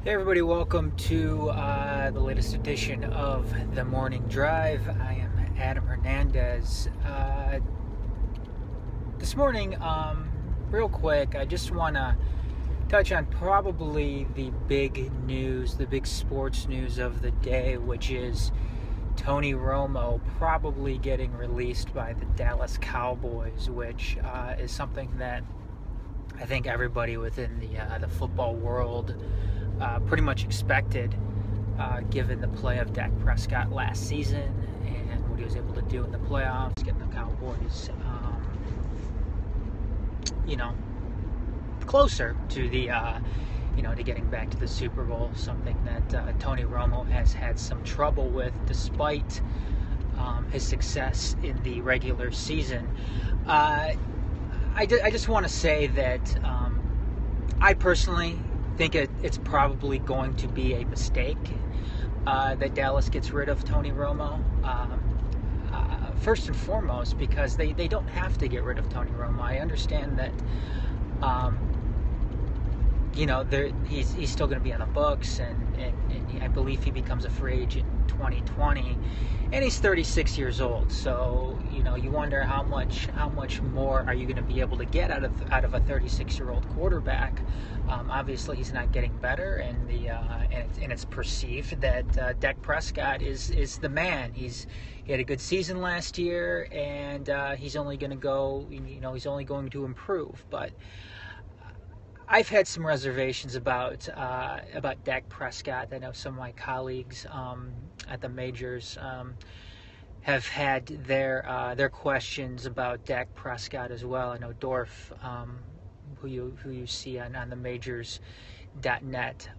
Hey everybody, welcome to the latest edition of the Morning Drive. I am Adam Hernandez. This morning, real quick, I just want to touch on probably the big news, the big sports news of the day, which is Tony Romo probably getting released by the Dallas Cowboys, which is something that I think everybody within the football world pretty much expected, given the play of Dak Prescott last season and what he was able to do in the playoffs, getting the Cowboys, closer to the, to getting back to the Super Bowl, something that Tony Romo has had some trouble with despite his success in the regular season. I just want to say that I personally think it's probably going to be a mistake that Dallas gets rid of Tony Romo. First and foremost, because they don't have to get rid of Tony Romo. I understand that he's still going to be on the books, and I believe he becomes a free agent in 2020, and he's 36 years old. So you wonder how much more are you going to be able to get out of a 36-year-old quarterback. Obviously, he's not getting better, and it's perceived that Dak Prescott is the man. He had a good season last year, and he's only going to improve. But I've had some reservations about Dak Prescott. I know some of my colleagues at the majors have had their questions about Dak Prescott as well. I know Dorf, who you see on the majors.net,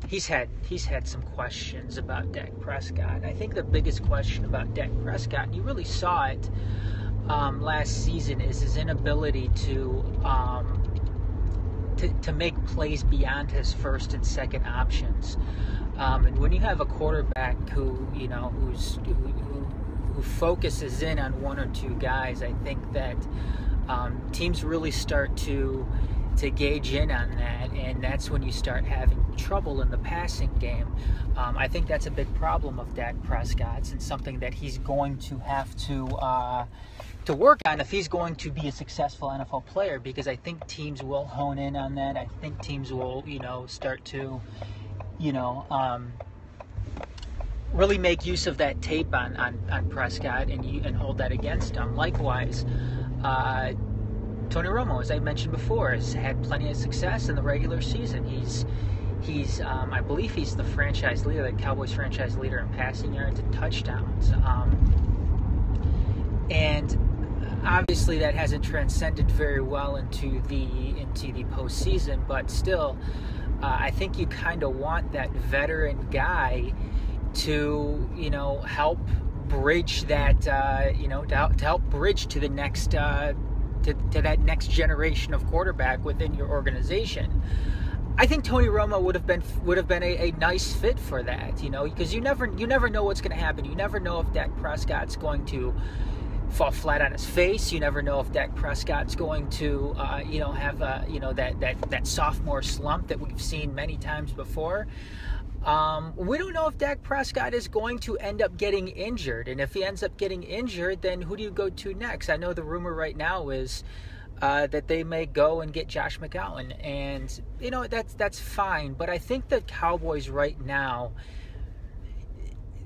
he's had some questions about Dak Prescott. I think the biggest question about Dak Prescott, and you really saw it last season, is his inability to make plays beyond his first and second options. And when you have a quarterback who focuses in on one or two guys, I think that teams really start to gauge in on that, and that's when you start having trouble in the passing game. I think that's a big problem of Dak Prescott's, and something that he's going to have to work on if he's going to be a successful NFL player, because I think teams will hone in on that. I think teams will, start to, really make use of that tape on Prescott and hold that against him. Likewise, Tony Romo, as I mentioned before, has had plenty of success in the regular season. He's I believe he's the franchise leader, the Cowboys franchise leader in passing yards and touchdowns. And obviously that hasn't transcended very well into the postseason, but still, I think you kind of want that veteran guy to help bridge that to help bridge to the next to that next generation of quarterback within your organization. I think Tony Romo would have been a nice fit for that, because you never know what's going to happen. You never know if Dak Prescott's going to fall flat on his face. You never know if Dak Prescott's going to have that sophomore slump that we've seen many times before. We don't know if Dak Prescott is going to end up getting injured, and if he ends up getting injured, then who do you go to next? I know the rumor right now is that they may go and get Josh McCown, and that's fine. But I think the Cowboys right now,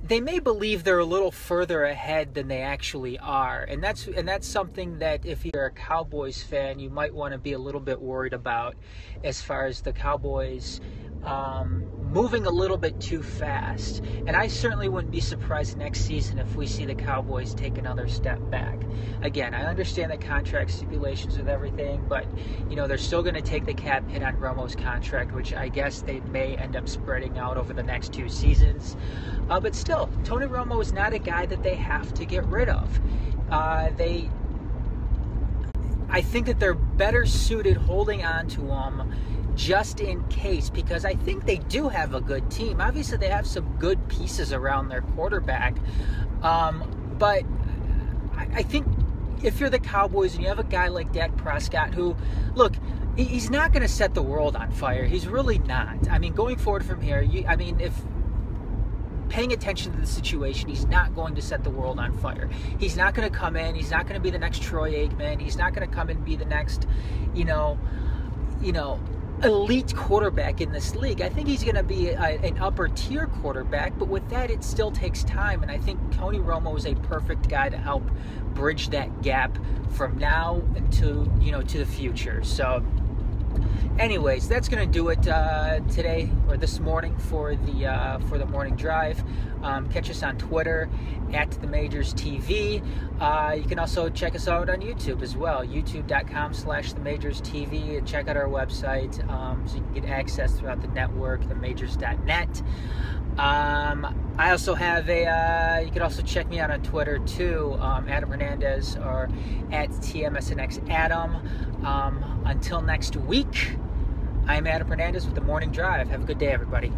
they may believe they're a little further ahead than they actually are, and that's something that if you're a Cowboys fan, you might want to be a little bit worried about, as far as the Cowboys moving a little bit too fast. And I certainly wouldn't be surprised next season if we see the Cowboys take another step back. Again, I understand the contract stipulations with everything, but they're still going to take the cap hit on Romo's contract, which I guess they may end up spreading out over the next 2 seasons. But still, Tony Romo is not a guy that they have to get rid of. I think that they're better suited holding on to him just in case, because I think they do have a good team. Obviously, they have some good pieces around their quarterback. But I think if you're the Cowboys and you have a guy like Dak Prescott, who, look, he's not going to set the world on fire. He's really not. I mean, going forward from here, if paying attention to the situation, he's not going to set the world on fire. He's not going to come in. He's not going to be the next Troy Aikman. He's not going to come and be the next, elite quarterback in this league. I think he's going to be an upper tier quarterback, but with that, it still takes time. And I think Tony Romo is a perfect guy to help bridge that gap from now to the future. So anyways, that's going to do it today or this morning for the morning drive. Catch us on Twitter at The Majors TV. You can also check us out on YouTube as well, youtube.com/The Majors TV. Check out our website so you can get access throughout the network, themajors.net. I also have you can also check me out on Twitter too, Adam Hernandez, or at TMSNX Adam. Until next week, I'm Adam Hernandez with the Morning Drive. Have a good day, everybody.